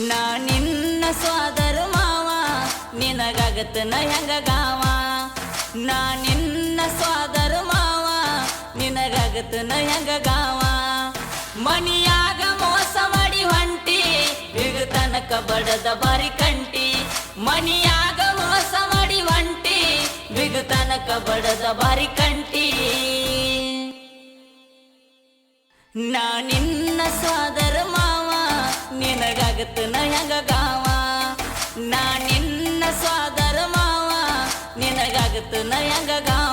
ನಾ ನಿನ್ನ ಸ್ವಾದರ ಮಾವ ನಿನಗಾಗತನ ಹೆಂಗ ಗಾವ ನಾ ನಿನ್ನ ಸ್ವಾದರ ಮಾವ ನಿನಗಾಗತನ ಹೆಂಗ ಗಾವ ಮನಿಯಾಗ ಮೋಸ ಮಾಡಿ ಹೊಂಟಿ ಈಗ ತನಕ ಬಡದ ಬಾರಿ ಕಂಟಿ ಮನಿಯಾಗ ಮೋಸ ಮಾಡಿ ಹೊಂಟಿ ಈಗ ತನಕ ಬಡದ ಬಾರಿ ಕಂಟಿ ನಾ ನಿನ್ನ ಸ್ವಾದರ ಮಾವ ನಿನಗಾಗತನ ಹೆಂಗ ಗಾವ ನಾ ನಿನ್ನ ಸ್ವಾದರ ಮಾವ ನಿನಗಾಗತನ ಹೆಂಗ ಗಾವ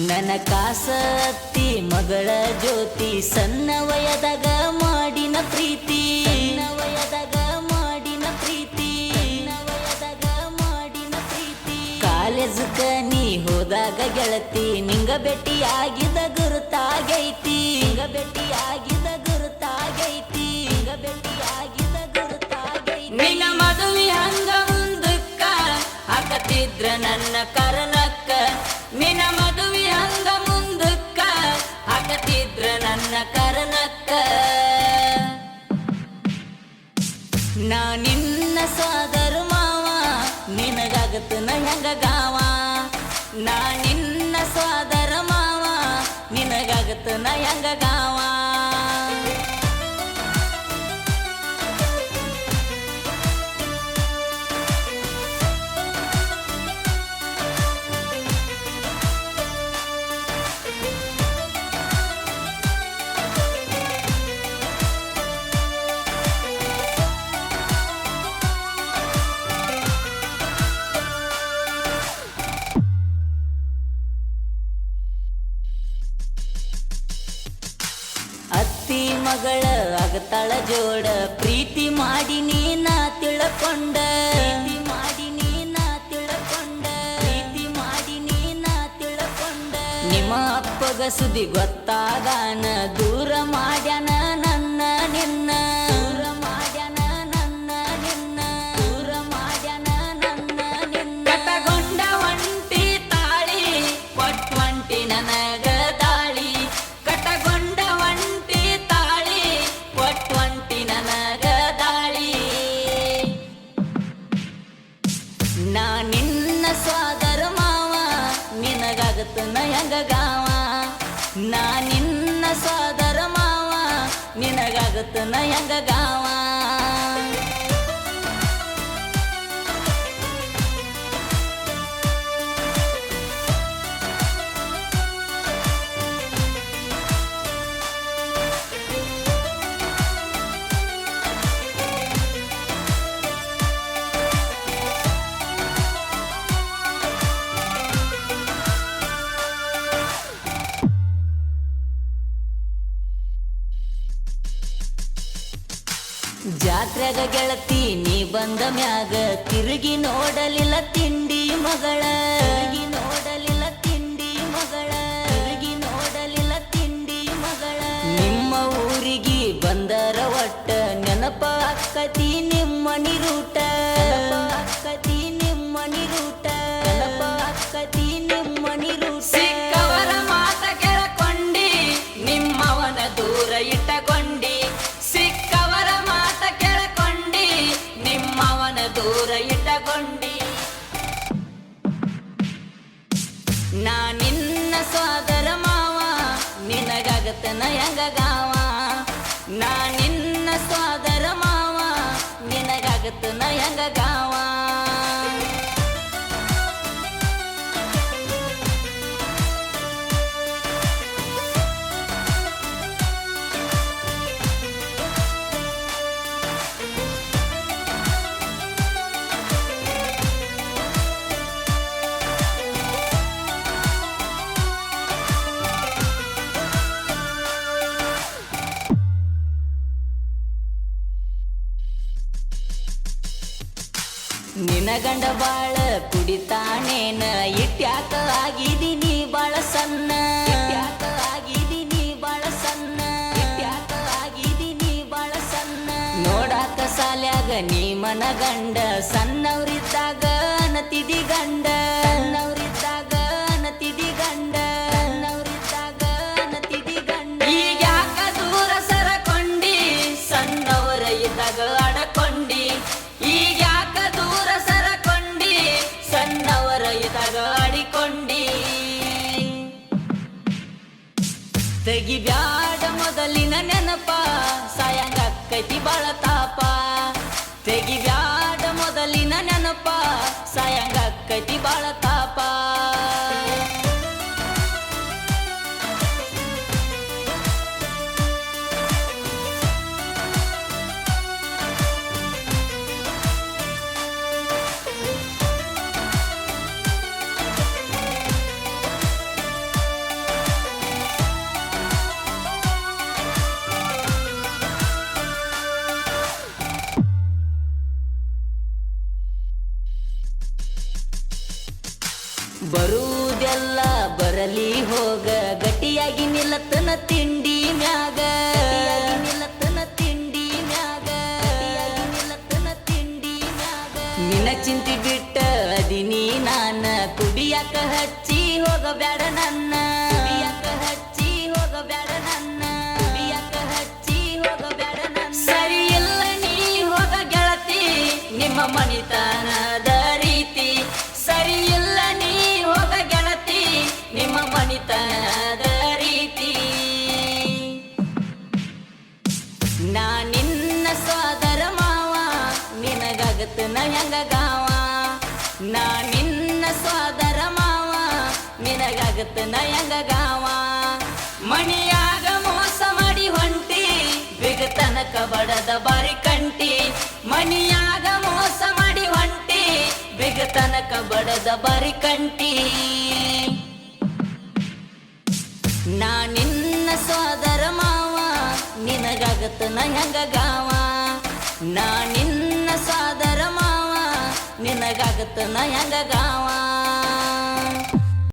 ನನ್ನ ಕಾಸತ್ತಿ ಮಗಳ ಜ್ಯೋತಿ ಸಣ್ಣ ವಯದಾಗ ಮಾಡಿನ ಪ್ರೀತಿ ವಯದಾಗ ಮಾಡಿನ ಪ್ರೀತಿ ವಯದಾಗ ಮಾಡಿನ ಪ್ರೀತಿ ಕಾಲೇಜಕ ನೀ ಹೋದಾಗ ಗೆಳತಿ ನಿಂಗ ಭೇಟಿ ಆಗಿದ ಗುರುತಾಗೈತಿ ನಿಂಗ ಭೇಟಿ ಆಗಿದ ಗುರುತಾಗೈತಿ ನಿಂಗ ಭೇಟಿ ಆಗಿದ ಗುರುತಾಗೈತಿ ನಿನ್ನ ಮದುವೆ ಹಂಗ ಮುಂದಕ್ಕ ಹಾಕತಿದ್ರ ನನ್ನ ಕರನಕ್ಕ ನಿನ್ನ ಮದುವೆ ಹಂಗ ಮುಂದಕ್ಕ ಹಾಕತಿದ್ರ ನನ್ನ ಕರನಕ್ಕ ನಾ ನಿನ್ನ ಸ್ವಾದರ ಮಾವ ನಿನಗಾಗತನ ಹೆಂಗ ಗಾವ ನಾ ನಿನ್ನ ಸ್ವಾದರ ಮಾವ ನಿನಗಾಗತನ ಹೆಂಗ ಗಾವ ಅತ್ತಿ ಮಗಳ ಆಗತಾಳ ಜೋಡ ಪ್ರೀತಿ ಮಾಡಿ ನೀನ ತಿಳ್ಕೊಂಡ ಪ್ರೀತಿ ಮಾಡಿ ನೀನ ತಿಳ್ಕೊಂಡ ಪ್ರೀತಿ ಮಾಡಿ ನೀನ ತಿಳ್ಕೊಂಡ ನಿಮ್ಮ ಅಪ್ಪಗ ಸುದ್ದಿ ಗೊತ್ತಾಗಾನ ದೂರ ಮಾಡ್ಯಾನ ನನ್ನ ನಿನ್ನ ದೂರ ಮಾಡ್ಯಾನ ನನ್ನ ನಿನ್ನ ದೂರ ಮಾಡ್ಯಾನ ನನ್ನ ನಿನ್ನ ಕಟಗೊಂಡ ಒಂಟಿ ತಾಳಿ ಕೊಟ್ವಂಟಿ ನನಗ ತಾಳಿ ಕಟಗೊಂಡ ಒಂಟಿ ತಾಳಿ ಕೊಟ್ವಂಟಿ ನನಗ ತಾಳಿ ನಾ ನಿನ್ನ ಸ್ವಾದರ ಮಾವ ನಿನಗಾಗತನ ಹೆಂಗ ಗಾವ ನಾ ನಿನ್ನ ಸ್ವಾದರ ಮಾವ ನಿನಗಾಗತನ ಹೆಂಗ ಗಾವ ಜಾತ್ರೆಗ ಗೆಳತಿ ನೀ ಬಂದ ಮ್ಯಾಗ ತಿರುಗಿ ನೋಡಲಿಲ್ಲ ತಿಂಡಿ ಮಗಳ ತಿರುಗಿ ನೋಡಲಿಲ್ಲ ತಿಂಡಿ ಮಗಳ ತಿರುಗಿ ನೋಡಲಿಲ್ಲ ತಿಂಡಿ ಮಗಳ ನಿಮ್ಮ ಊರಿಗೆ ಬಂದರ ಒಟ್ಟ ನೆನಪ ಅಕ್ಕತಿ ನಿಮ್ಮ ನಿರೂಟ ಅಕ್ಕತಿ ನಿಮ್ಮ ನಿರೂಟ ನೆನಪ ಅಕ್ಕತಿ ನಿಮ್ಮ ನಿರೂಟ ಸಿಕ್ಕವರ ಮಾತ ಕೇಳಕೊಂಡಿ ನಿಮ್ಮವನ ದೂರ ಇಟ್ಟಕೊಂಡಿ ಸಿಕ್ಕವರ ಮಾತ ಕೇಳಕೊಂಡಿ ನಿಮ್ಮವನ ದೂರ ಇಟ್ಟಕೊಂಡಿ ನಾ ನಿನ್ನ ಸ್ವಾದರ ಮಾವ ನಿನಗಾಗತನ ಹೆಂಗ ಗಾವ ನಾ ನಿನ್ನ ಸ್ವಾದರ ಮಾವ ನಿನಗಾಗ ನಿನಗಾಗತ್ತನ ಹೆಂಗ ಗಾವ. ನಿನ ಗಂಡ ಬಾಳ ಕುಡಿತಾನೇನ ಇಟ್ಯಾಕ ಆಗಿದೀನಿ ಬಾಳ ಸಣ್ಣ. ಇಟ್ಯಾಕ ಆಗಿದೀನಿ ಬಾಳ ಸಣ್ಣ. ಇಟ್ಯಾಕ ಆಗಿದೀನಿ ಬಾಳ ಸಣ್ಣ. ನೋಡಾಕ ಸಾಲ್ಯಾಗ ನೀ ಮನ ಗಂಡ ಸಣ್ಣವ್ರಿದ್ದಾಗ ನತಿದಿ ಗಂಡ. ಸಣ್ಣವ್ರಿದ್ದಾಗ ನತಿದಿ ಗಂಡ. ಸಣ್ಣವ್ರಿದ್ದಾಗ ನತಿದಿ ಗಂಡ. ಈಗ್ಯಾಕ ದೂರ ಸರಕೊಂಡಿ ಸಣ್ಣವರ ಇದ್ದಾಗ ಅಡಕೊಂಡಿ. ಈಗ್ಯಾಕ ದೂರ ಸರಕೊಂಡಿ ಸಣ್ಣವರ ಇದ್ದಾಗ ಆಡಿಕೊಂಡಿ. ತೆಗಿಬ್ಯಾಡ ಮೊದಲಿನ ನೆನಪ ಸಾಯಂಗ ಅಕ್ಕೈತಿ ಬಾಳ ತಾಪ. ತೆಗಿಬ್ಯಾಡ ಮೊದಲಿನ ನೆನಪ ಸಾಯಂಗ ಅಕ್ಕೈತಿ ಬಾಳ ತಾಪ. ಬರುವುದೆಲ್ಲ ಬರಲಿ ಹೋಗ ಗಟ್ಟಿಯಾಗಿ ನಿಲ್ಲತನ ತಿಂಡಿ ಮ್ಯಾಗ. ನಿಲ್ಲತನ ತಿಂಡಿ ಮ್ಯಾಗ. ನಿಲ್ಲತನ ತಿಂಡಿ ಮ್ಯಾಗ. ನಿನ್ನ ಚಿಂತಿ ಬಿಟ್ಟ ಅದಿನಿ ನಾನ ಕುಡಿಯಾಕ ಹಚ್ಚಿ ಹೋಗಬ್ಯಾಡ ನನ್ನ. ಕುಡಿಯಾಕ ಹಚ್ಚಿ ಹೋಗಬ್ಯಾಡ ನನ್ನ. ಕುಡಿಯಾಕ ಹಚ್ಚಿ ಹೋಗಬ್ಯಾಡ ನನ್ನ. ಸರಿ ಇಲ್ಲ ನೀ ಹೋಗ ಗೆಳತಿ ನಿಮ್ಮ ಮನಿತನದ ರೀತಿ. ಸರಿ ಇಲ್ಲ ನೀ ಹೋಗ ಗೆಳತಿ ನಿಮ್ಮ ಮನಿತನದ ರೀತಿ. ನಾ ನಿನ್ನ ಸೋದರ ಮಾವ ನಿನಗಾಗತ್ತನ ಹೆಂಗ ಗಾವ. ನಾ ನಿನ್ನ ಸೋದರ ಮಾವ ನಿನಗಾಗತ್ತನ ಹೆಂಗ ಗಾವ. ಮಣಿಯಾಗ ಮೋಸ ಮಾಡಿ ಹೊಂಟಿ ಬಿಗತನಕ ಬಡದ ಬಾರಿ ಕಂಟಿ. ಮಣಿಯಾಗ ಮೋಸ ಮಾಡಿ ಹೊಂಟಿ ಬಿಗತನಕ ಬಡದ ಬಾರಿ ಕಂಟಿ. ನಾ ನಿನ್ನ ಸೋದರ ಮಾವ ನಿನಗಾಗತ್ತನ ಹೆಂಗ ಗಾವ. ನಾ ನಿನ್ನ ಸೋದರ ಮಾವ ನಿನಗಾಗತ್ತನ ಹೆಂಗ ಗಾವ.